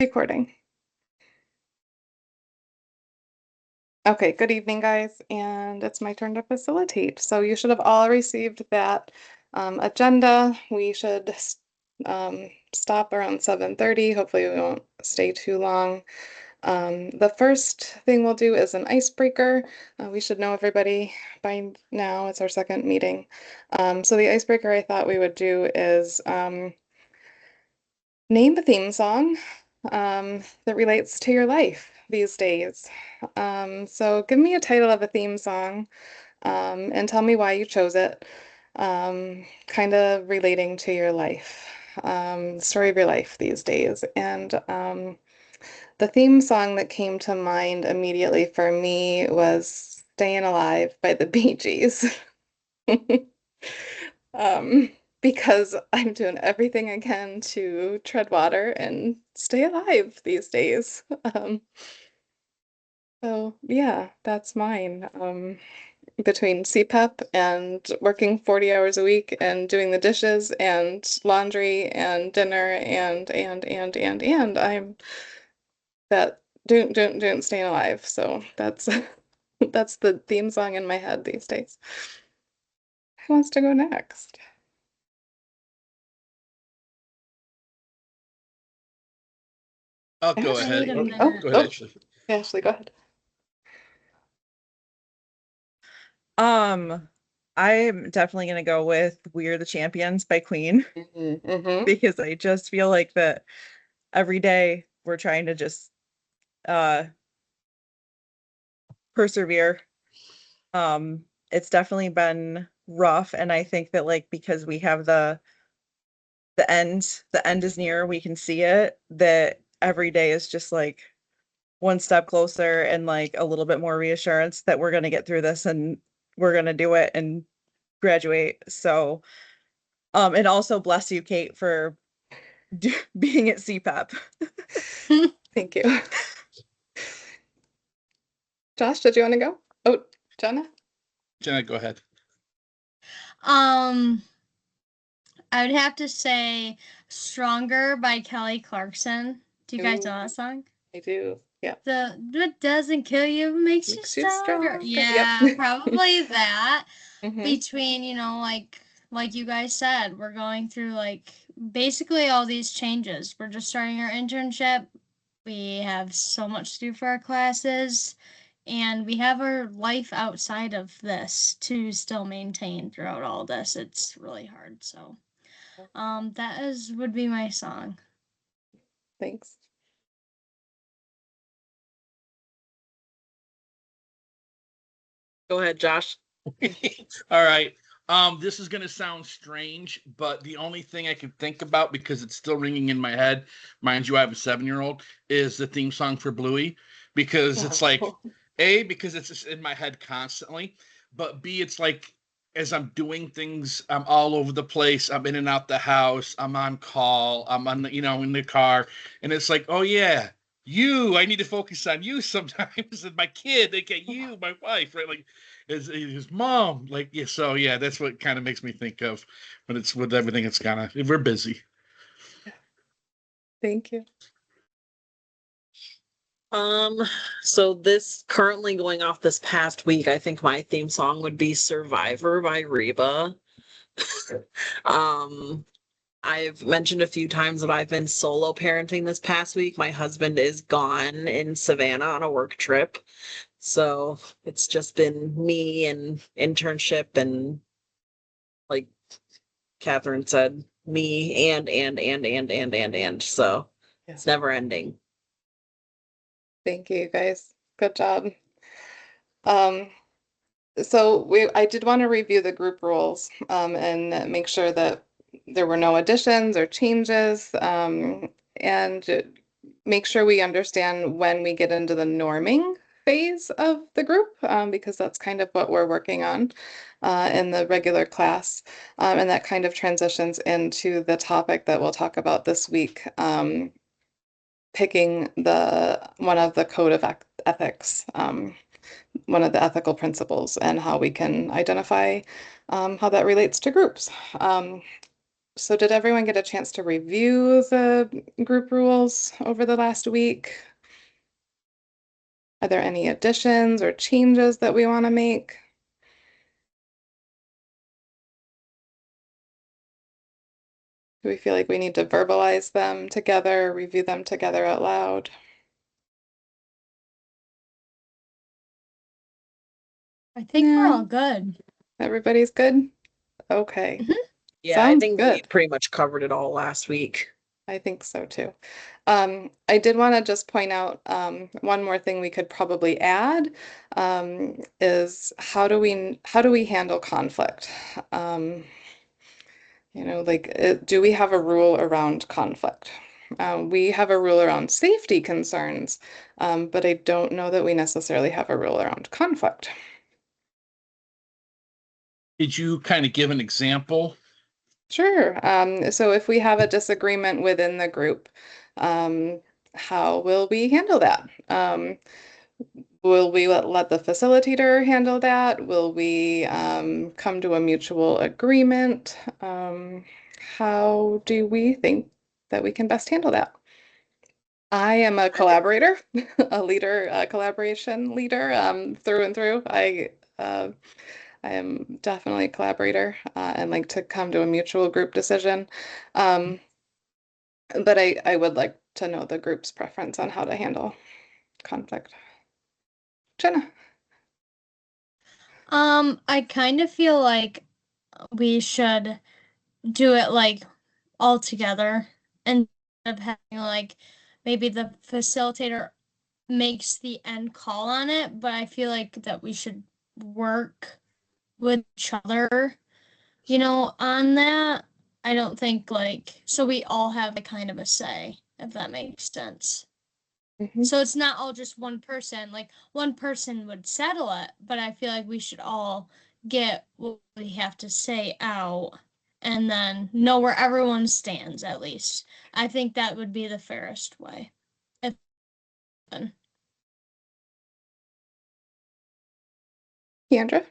Recording. Okay, good evening, guys, and it's my turn to facilitate. So you should have all received that agenda. We should stop around 7:30. Hopefully we won't stay too long. The first thing we'll do is an icebreaker. We should know everybody by now. It's our second meeting. So the icebreaker I thought we would do is name a theme song that relates to your life these days. So give me a title of a theme song and tell me why you chose it, kind of relating to your life, story of your life these days. And the theme song that came to mind immediately for me was Staying Alive by the Bee Gees. Um, because I'm doing everything I can to tread water and stay alive these days. So yeah, that's mine. Between CPAP and working 40 hours a week and doing the dishes and laundry and dinner and I'm that doing staying alive. So that's that's the theme song in my head these days. Who wants to go next? I'll go Ashley. ahead. Wait a Oh, minute. go ahead, Ashley. Ashley, go ahead. I'm definitely gonna go with "We're the Champions" by Queen Mm-hmm. because I just feel like that every day we're trying to just uh persevere. It's definitely been rough, and I think that like because we have the end is near, we can see it, that every day is just like one step closer and like a little bit more reassurance that we're gonna get through this and we're gonna do it and graduate. So and also bless you, Kate, for being at CPAP. Thank you. Josh, did you want to go? Oh, Jenna? Jenna, go ahead. Um, I would have to say "Stronger" by Kelly Clarkson. Do you guys know that song? I do. Yeah. The "What doesn't kill you makes you Makes you stronger." stronger. Yeah, Yep. probably that. Mm-hmm. Between, like you guys said, we're going through like basically all these changes. We're just starting our internship. We have so much to do for our classes, and we have our life outside of this to still maintain throughout all this. It's really hard. So, that is would be my song. Thanks. Go ahead, Josh. All right. This is gonna sound strange, but the only thing I can think about because it's still ringing in my head, mind you, I have a 7-year-old, is the theme song for Bluey, because it's like Oh. A, because it's just in my head constantly, but B, it's like as I'm doing things, I'm all over the place. I'm in and out the house. I'm on call. I'm on, in the car, and it's like, oh yeah, you. I need to focus on you sometimes, and my kid. They get you, my wife, right? Like his mom, like yeah. So yeah, that's what kind of makes me think of when it's with everything. It's kind of we're busy. Thank you. Um, so this currently going off this past week, I think my theme song would be Survivor by Reba. um, I've mentioned a few times that I've been solo parenting this past week. My husband is gone in Savannah on a work trip. So it's just been me and internship and like Catherine said, me and. So Yeah. it's never ending. Thank you, guys. Good job. Um, so I did want to review the group rules and make sure that there were no additions or changes and make sure we understand when we get into the norming phase of the group because that's kind of what we're working on in the regular class and that kind of transitions into the topic that we'll talk about this week, picking the one of the code of ethics, one of the ethical principles, and how we can identify how that relates to groups. So did everyone get a chance to review the group rules over the last week? Are there any additions or changes that we want to make? Do we feel like we need to verbalize them together, review them together out loud? I think we're No. all good. Everybody's good? Okay. Mhm. Yeah, I Sounds think we good. pretty much covered it all last week. I think so too. I did want to just point out one more thing we could probably add is how do we handle conflict? Like do we have a rule around conflict? We have a rule around safety concerns, but I don't know that we necessarily have a rule around conflict. Did you kind of give an example? Sure. So if we have a disagreement within the group, um, how will we handle that? Will we let the facilitator handle that? Will we come to a mutual agreement? How do we think that we can best handle that? I am a collaborator, a leader, a collaboration leader through and through. I am definitely a collaborator and like to come to a mutual group decision. Um, but I would like to know the group's preference on how to handle conflict. Jenna. I kind of feel like we should do it like all together instead of having like maybe the facilitator makes the end call on it, but I feel like that we should work with each other, on that. I don't think like so we all have a kind of a say, if that makes sense. Mhm. So it's not all just one person. Like one person would settle it, but I feel like we should all get what we have to say out and then know where everyone stands at least. I think that would be the fairest way. If Keandra?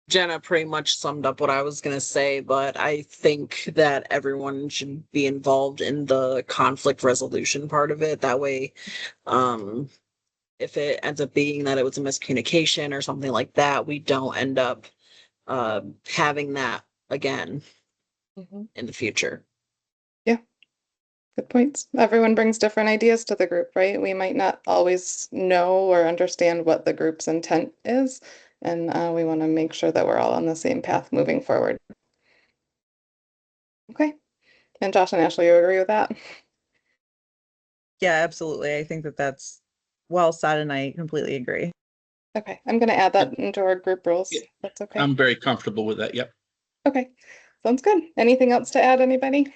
Jenna pretty much summed up what I was going to say, but I think that everyone should be involved in the conflict resolution part of it. That way, um, if it ends up being that it was a miscommunication or something like that, we don't end up having that again Mhm. in the future. Yeah, good points. Everyone brings different ideas to the group, right? We might not always know or understand what the group's intent is, and we want to make sure that we're all on the same path moving forward. Okay. And Josh and Ashley, you agree with that? Yeah, absolutely. I think that that's well said, and I completely agree. Okay, I'm going to add Yep. that into our group rules. Yeah. That's okay. I'm very comfortable with that. Yep. Okay, sounds good. Anything else to add, anybody?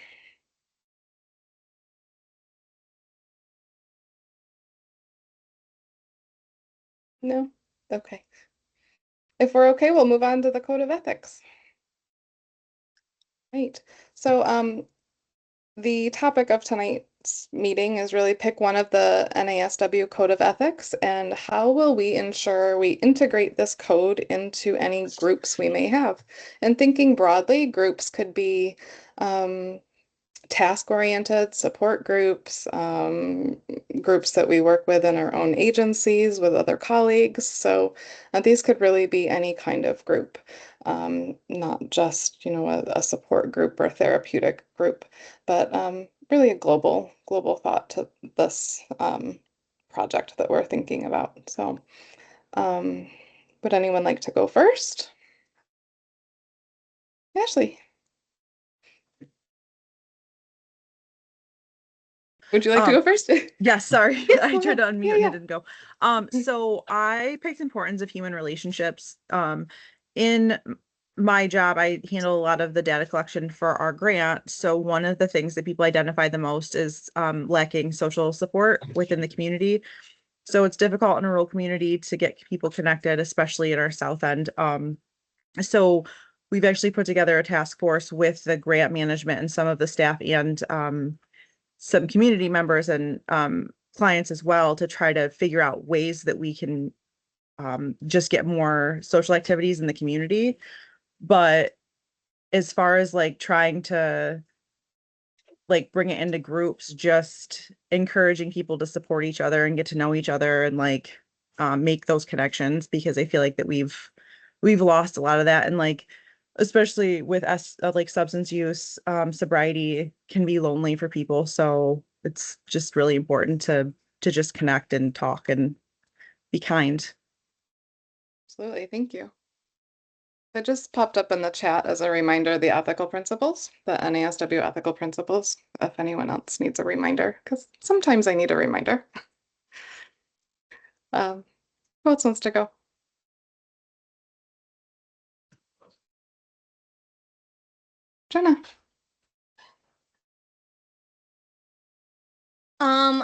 No? Okay. If we're okay, we'll move on to the code of ethics. Right. So the topic of tonight's meeting is really pick one of the NASW Code of Ethics and how will we ensure we integrate this code into any groups we may have. And thinking broadly, groups could be task-oriented support groups, groups that we work with in our own agencies with other colleagues. So these could really be any kind of group, not just, a support group or therapeutic group, but really a global thought to this project that we're thinking about. So would anyone like to go first? Ashley, would you like to Um, go first? Yeah, sorry. Yeah, I go tried ahead. to unmute Yeah, and it yeah. didn't go. So I picked importance of human relationships. In my job, I handle a lot of the data collection for our grant. So one of the things that people identify the most is lacking social support within the community. So it's difficult in a rural community to get people connected, especially in our south end. So we've actually put together a task force with the grant management and some of the staff and some community members and clients as well to try to figure out ways that we can just get more social activities in the community. But as far as like trying to like bring it into groups, just encouraging people to support each other and get to know each other and like make those connections, because I feel like that we've lost a lot of that. And like especially with us like substance use, sobriety can be lonely for people, so it's just really important to just connect and talk and be kind. Absolutely. Thank you. That just popped up in the chat as a reminder, the ethical principles, the NASW ethical principles, if anyone else needs a reminder, because sometimes I need a reminder. Who else wants to go? Jenna.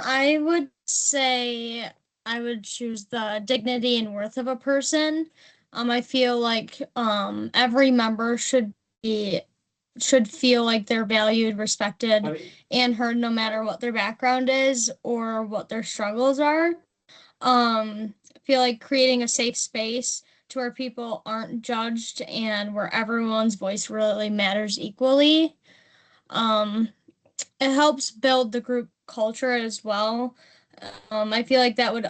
I would say I would choose the dignity and worth of a person. I feel like every member should feel like they're valued, respected, and heard no matter what their background is or what their struggles are. I feel like creating a safe space to where people aren't judged and where everyone's voice really matters equally. Um, it helps build the group culture as well. I feel like that would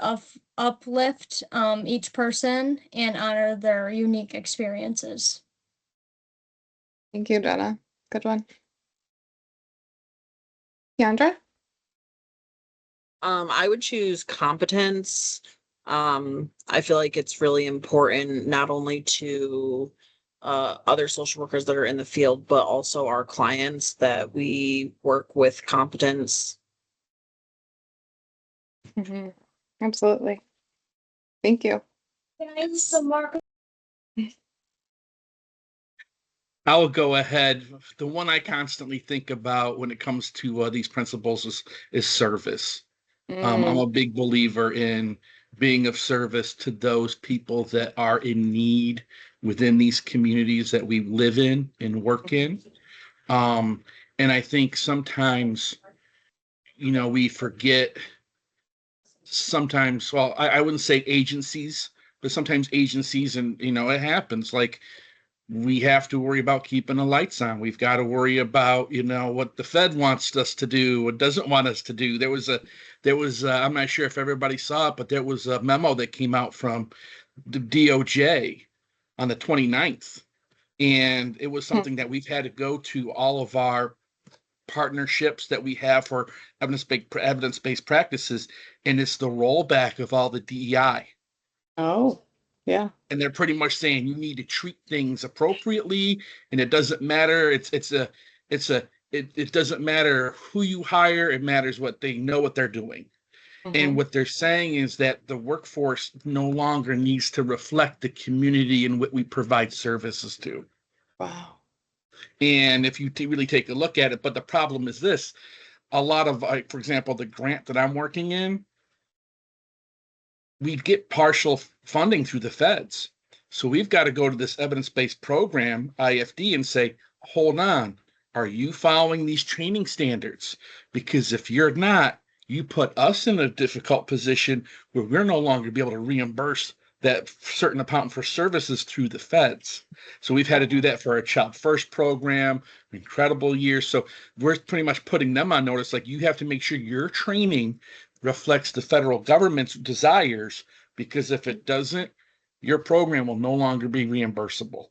uplift each person and honor their unique experiences. Thank you, Jenna. Good one. Keandra? I would choose competence. I feel like it's really important not only to other social workers that are in the field, but also our clients that we work with competence. Absolutely. Thank you. I'll go ahead. The one I constantly think about when it comes to these principles is service. I'm a big believer in being of service to those people that are in need within these communities that we live in and work in. And I think sometimes, we forget sometimes, well, I wouldn't say agencies, but sometimes agencies, and, it happens. Like, we have to worry about keeping the lights on. We've got to worry about, what the Fed wants us to do, what doesn't want us to do. I'm not sure if everybody saw it, but there was a memo that came out from the DOJ on the 29th. And it was something that we've had to go to all of our partnerships that we have for evidence-based practices. And it's the rollback of all the DEI. Oh, yeah. And they're pretty much saying you need to treat things appropriately, and it doesn't matter. It doesn't matter who you hire. It matters what they know what they're doing. And what they're saying is that the workforce no longer needs to reflect the community in what we provide services to. Wow. And if you really take a look at it, but the problem is this: a lot of, for example, the grant that I'm working in, we get partial funding through the feds. So we've got to go to this evidence-based program, IFD, and say, hold on, are you following these training standards? Because if you're not, you put us in a difficult position where we're no longer be able to reimburse that certain amount for services through the feds. So we've had to do that for our Child First program, incredible years. So we're pretty much putting them on notice, like, you have to make sure your training reflects the federal government's desires, because if it doesn't, your program will no longer be reimbursable.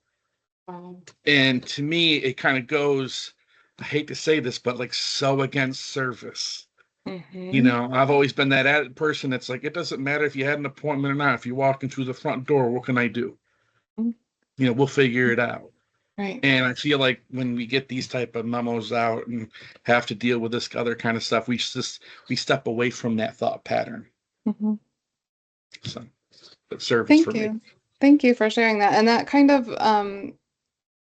Wow. And to me, it kind of goes, I hate to say this, but like so against service. I've always been that person that's like, it doesn't matter if you had an appointment or not. If you're walking through the front door, what can I do? We'll figure it out. Right. And I feel like when we get these type of memos out and have to deal with this other kind of stuff, we step away from that thought pattern. So that serves for me. Thank you for sharing that. And that kind of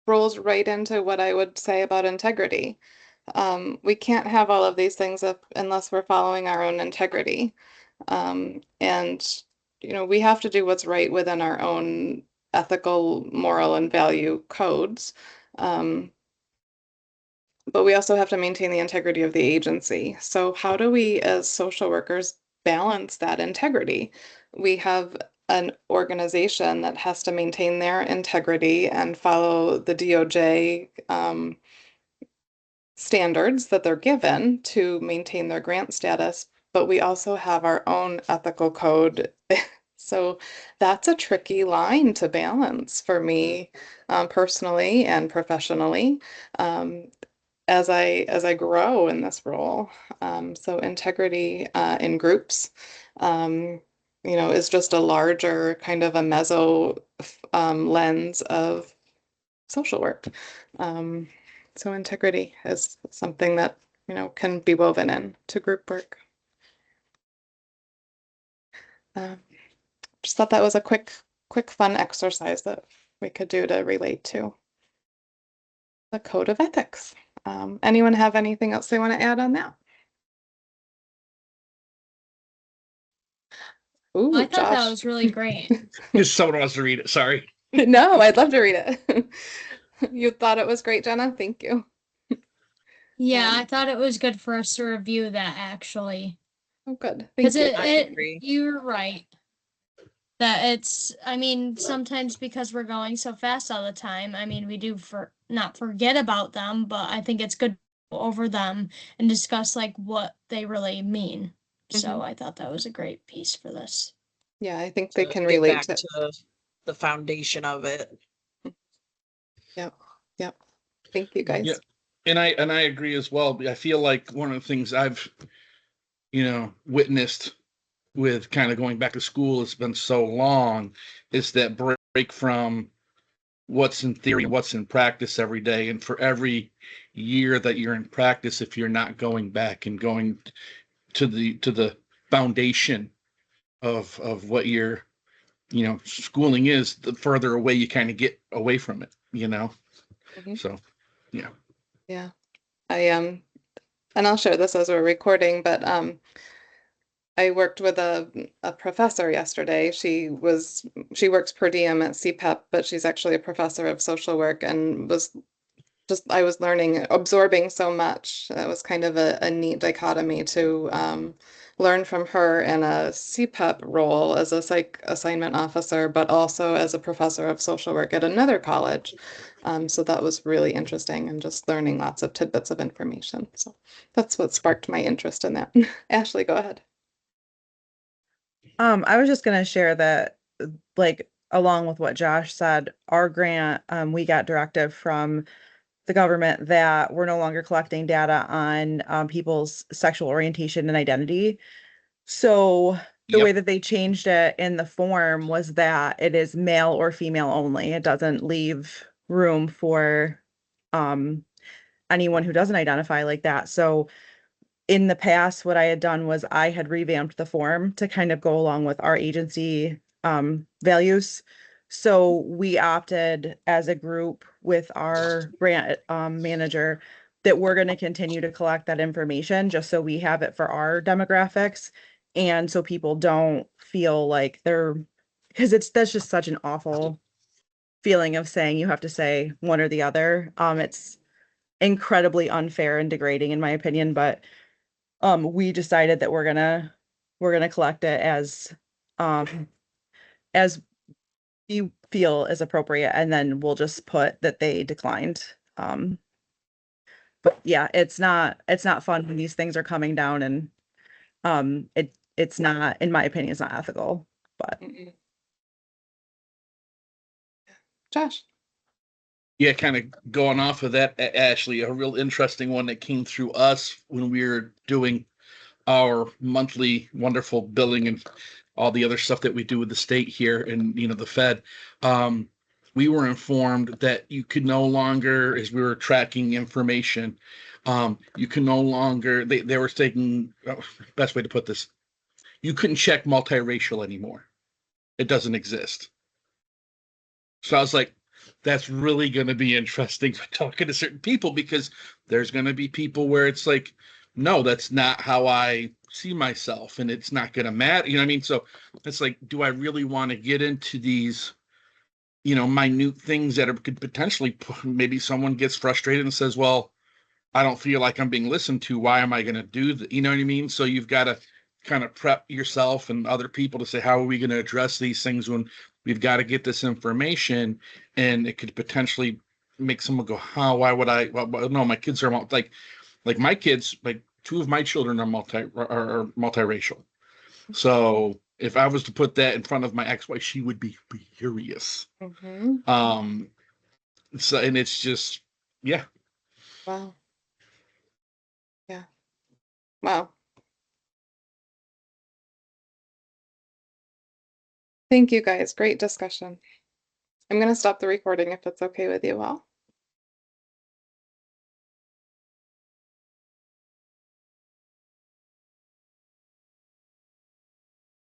rolls right into what I would say about integrity. We can't have all of these things unless we're following our own integrity. And we have to do what's right within our own ethical, moral, and value codes. But we also have to maintain the integrity of the agency. So how do we as social workers balance that integrity? We have an organization that has to maintain their integrity and follow the DOJ standards that they're given to maintain their grant status, but we also have our own ethical code. So that's a tricky line to balance for me, personally and professionally, as I grow in this role. So integrity in groups, is just a larger kind of a meso lens of social work. Um, so integrity is something that, can be woven in to group work. Just thought that was a quick, fun exercise that we could do to relate to the code of ethics. Anyone have anything else they want to add on that? Ooh, I thought that Josh. was really great. Just someone wants to read it. Sorry. No, I'd love to read it. You thought it was great, Jenna? Thank you. Yeah, I thought it was good for us to review that actually. Oh, good. Because Thank you. I agree. you're right. That I mean, sometimes because we're going so fast all the time, I mean, we do not forget about them, but I think it's good to go over them and discuss like what they really mean. So I thought that was a great piece for this. Yeah, I think they To can get relate back to. to the foundation of it. Yep. Yep. Thank you, guys. Yeah. And I agree as well. I feel like one of the things I've, witnessed with kind of going back to school, it's been so long, is that break from what's in theory, what's in practice every day. And for every year that you're in practice, if you're not going back and going to the foundation of what your schooling is, the further away you kind of get away from it. So yeah. Yeah. And I'll share this as we're recording, but I worked with a professor yesterday. She works per diem at CPEP, but she's actually a professor of social work, and I was learning, absorbing so much. That was kind of a neat dichotomy to learn from her in a CPEP role as a psych assignment officer, but also as a professor of social work at another college. So that was really interesting, and just learning lots of tidbits of information. So that's what sparked my interest in that. Ashley, go ahead. I was just gonna share that, like, along with what Josh said, our grant, we got directive from the government that we're no longer collecting data on people's sexual orientation and identity. So the way Yep. that they changed it in the form was that it is male or female only. It doesn't leave room for anyone who doesn't identify like that. So in the past, what I had done was I had revamped the form to kind of go along with our agency values. So we opted as a group with our grant manager that we're going to continue to collect that information just so we have it for our demographics. And so people don't feel like because that's just such an awful feeling of saying you have to say one or the other. It's incredibly unfair and degrading in my opinion, but we decided that we're gonna collect it as you feel is appropriate, and then we'll just put that they declined. But yeah, it's not fun when these things are coming down, and it's not, in my opinion, it's not ethical. But Mm-mm. Josh. Yeah, kind of going off of that, Ashley, a real interesting one that came through us when we were doing our monthly wonderful billing and all the other stuff that we do with the state here and the Fed. We were informed that you could no longer, as we were tracking information, you can no longer, they were taking, best way to put this, you couldn't check multiracial anymore. It doesn't exist. So I was like, that's really going to be interesting talking to certain people, because there's going to be people where it's like, no, that's not how I see myself, and it's not going to matter. You know what I mean? So it's like, do I really want to get into these, minute things that could potentially, maybe someone gets frustrated and says, well, I don't feel like I'm being listened to. Why am I going to do that? You know what I mean? So you've got to kind of prep yourself and other people to say, how are we going to address these things when we've got to get this information, and it could potentially make someone go, how, why would I, well, no, my kids are like my kids, like two of my children are multiracial. So if I was to put that in front of my ex-wife, she would be furious. Mm-hmm. So, and it's just, yeah. Wow. Yeah. Wow. Thank you guys. Great discussion. I'm going to stop the recording if it's okay with you all.